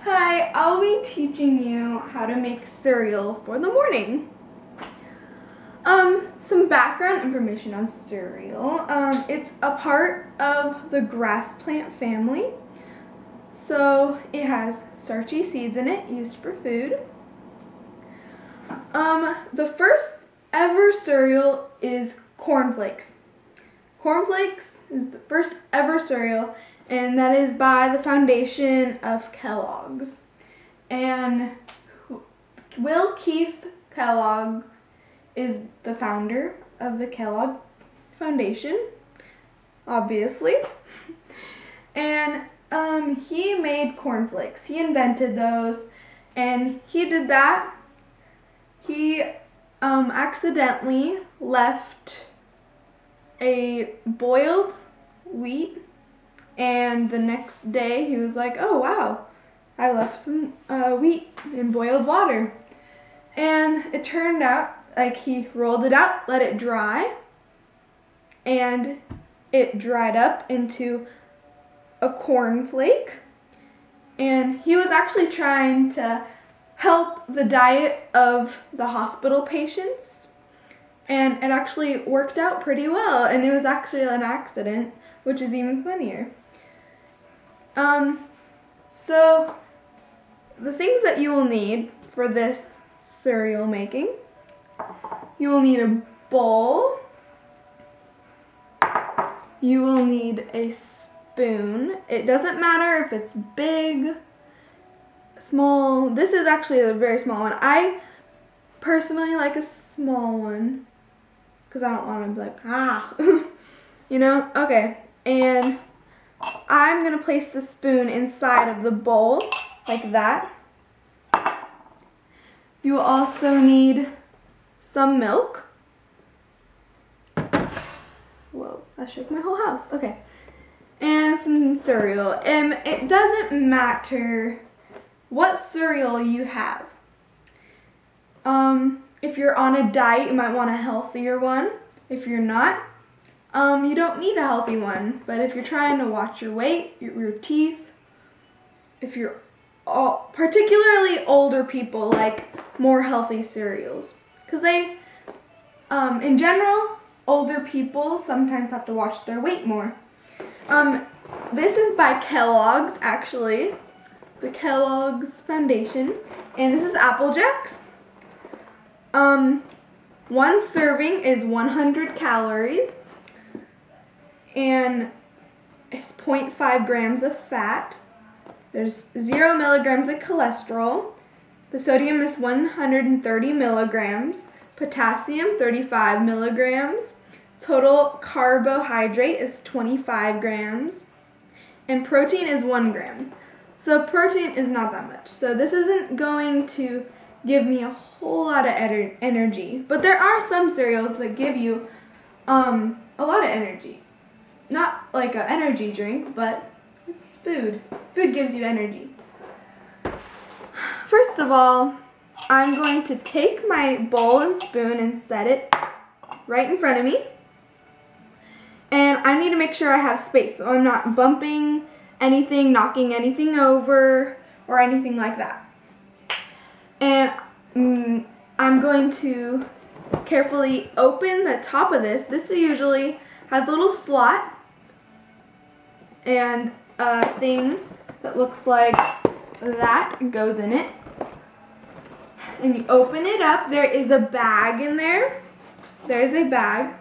Hi, I'll be teaching you how to make cereal for the morning. Some background information on cereal. It's a part of the grass plant family. So it has starchy seeds in it used for food. The first ever cereal is Corn Flakes. Corn Flakes is the first ever cereal, and that is by the foundation of Kellogg's. And Will Keith Kellogg is the founder of the Kellogg Foundation, obviously. And he made Corn Flakes. He invented those, and he did that. He accidentally left a boiled wheat, and the next day he was like, oh wow, I left some wheat in boiled water. And it turned out, like, he rolled it out, let it dry, and it dried up into a cornflake. And he was actually trying to help the diet of the hospital patients, and it actually worked out pretty well, and it was actually an accident, which is even funnier. So the things that you will need for this cereal making: you will need a bowl, you will need a spoon. It doesn't matter if it's big, small. This is actually a very small one. I personally like a small one because I don't want to be like, you know? Okay, and I'm going to place the spoon inside of the bowl like that. You will also need some milk. Whoa, that shook my whole house. Okay. And some cereal. And it doesn't matter what cereal you have. If you're on a diet, you might want a healthier one. If you're not, you don't need a healthy one. But if you're trying to watch your weight, your teeth, if you're particularly older people, like more healthy cereals, because they, in general, older people sometimes have to watch their weight more. This is by Kellogg's, actually, the Kellogg's Foundation, and this is Apple Jacks. One serving is 100 calories, and it's 0.5 grams of fat. There's 0 milligrams of cholesterol. The sodium is 130 milligrams. Potassium, 35 milligrams. Total carbohydrate is 25 grams. And protein is 1 gram. So protein is not that much. So this isn't going to give me a whole lot of energy. But there are some cereals that give you a lot of energy. Not like an energy drink, but it's food. Food gives you energy. First of all, I'm going to take my bowl and spoon and set it right in front of me. And I need to make sure I have space, so I'm not bumping anything, knocking anything over, or anything like that. And I'm going to carefully open the top of this. This usually has a little slot and a thing that looks like that goes in it. And you open it up. There is a bag in there. There's a bag.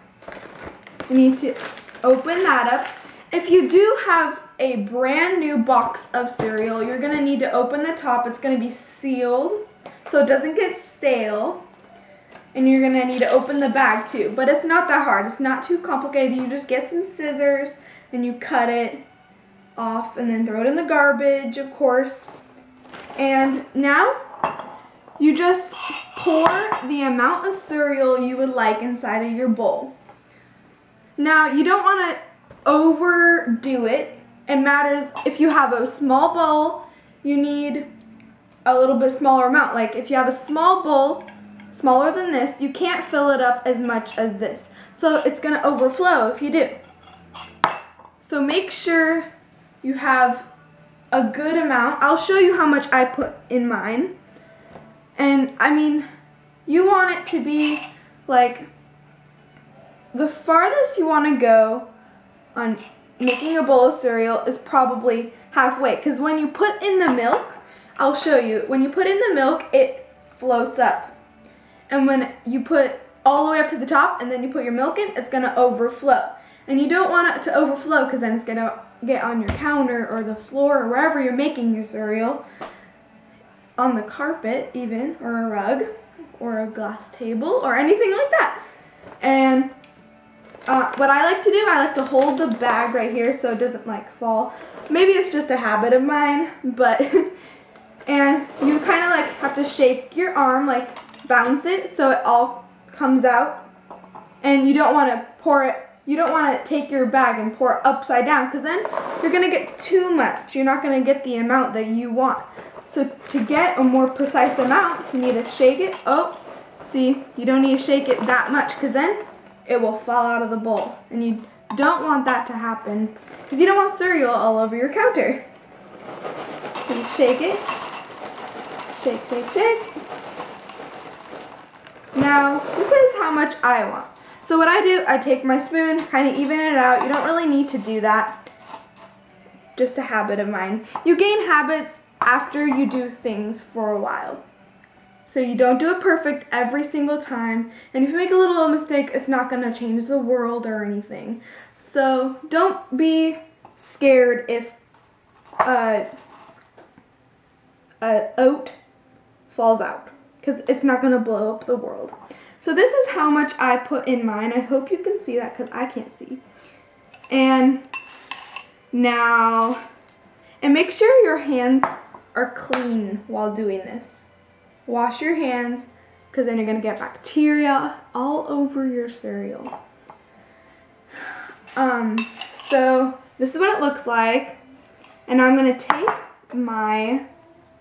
You need to open that up. If you do have a brand new box of cereal, you're going to need to open the top. It's going to be sealed so it doesn't get stale. And you're going to need to open the bag too. But it's not that hard. It's not too complicated. You just get some scissors and you cut it off and then throw it in the garbage, of course. And now you just pour the amount of cereal you would like inside of your bowl. Now, you don't want to overdo it. It matters if you have a small bowl, you need a little bit smaller amount. Like if you have a small bowl, smaller than this, you can't fill it up as much as this. So it's going to overflow if you do. So make sure you have a good amount. I'll show you how much I put in mine. And I mean, you want it to be like, the farthest you want to go on making a bowl of cereal is probably halfway. Because when you put in the milk, I'll show you, when you put in the milk, it floats up. And when you put all the way up to the top and then you put your milk in, it's going to overflow. And you don't want it to overflow because then it's going to get on your counter or the floor or wherever you're making your cereal, on the carpet even, or a rug, or a glass table, or anything like that. And what I like to do, I like to hold the bag right here so it doesn't like fall. Maybe it's just a habit of mine, but, and you kind of like have to shake your arm, like bounce it so it all comes out. And you don't want to pour it, you don't want to take your bag and pour it upside down because then you're going to get too much. You're not going to get the amount that you want. So to get a more precise amount, you need to shake it. Oh, see, you don't need to shake it that much because then it will fall out of the bowl. And you don't want that to happen because you don't want cereal all over your counter. So you shake it. Shake, shake, shake. Now, this is how much I want. So what I do, I take my spoon, kind of even it out. You don't really need to do that. Just a habit of mine. You gain habits after you do things for a while. So you don't do it perfect every single time. And if you make a little mistake, it's not going to change the world or anything. So don't be scared if a oat falls out, because it's not going to blow up the world. So this is how much I put in mine. I hope you can see that because I can't see. And now, and make sure your hands are clean while doing this. Wash your hands because then you're going to get bacteria all over your cereal. So this is what it looks like. And I'm going to take my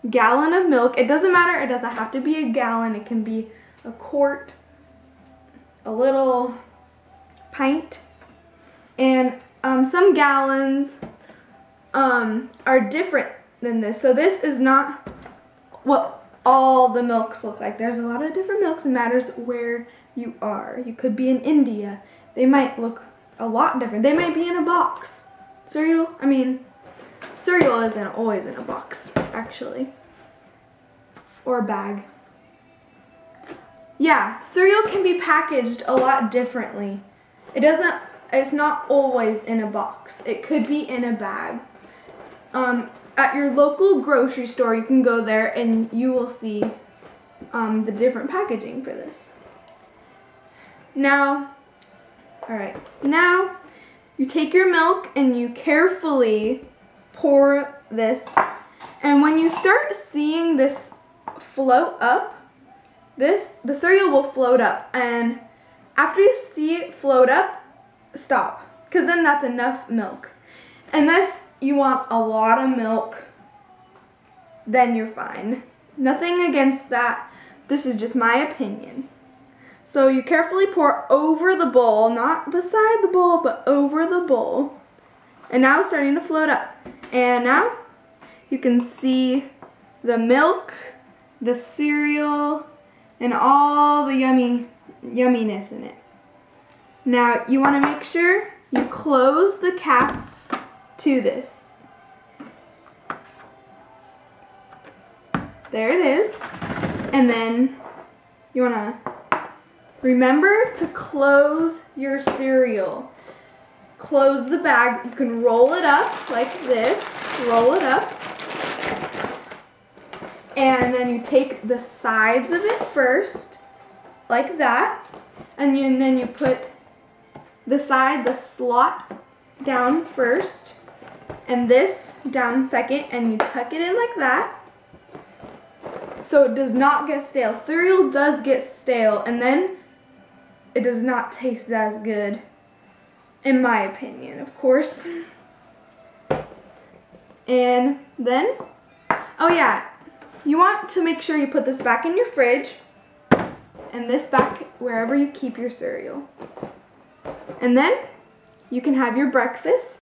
gallon of milk. It doesn't matter. It doesn't have to be a gallon. It can be a quart, a little pint. And some gallons are different than this. So this is not what all the milks look like. There's a lot of different milks. It matters where you are. You could be in India. They might look a lot different. They might be in a box. Cereal isn't always in a box, actually. Or a bag. Yeah, cereal can be packaged a lot differently. It's not always in a box. It could be in a bag. At your local grocery store, you can go there and you will see the different packaging for this. Now, now you take your milk and you carefully pour this. And when you start seeing this float up, the cereal will float up. And after you see it float up, stop, because then that's enough milk. Unless you want a lot of milk, then you're fine. Nothing against that. This is just my opinion. So you carefully pour over the bowl, not beside the bowl, but over the bowl. And now it's starting to float up. And now you can see the milk, the cereal, and all the yumminess in it. Now you want to make sure you close the cap to this. There it is. And then you want to remember to close your cereal. Close the bag. You can roll it up like this. Roll it up. And then you take the sides of it first, like that. And then you put the slot down first, and this down second, and you tuck it in like that. So it does not get stale. Cereal does get stale, and then it does not taste as good, in my opinion, of course. And then, oh yeah, you want to make sure you put this back in your fridge, and this back wherever you keep your cereal. And then you can have your breakfast.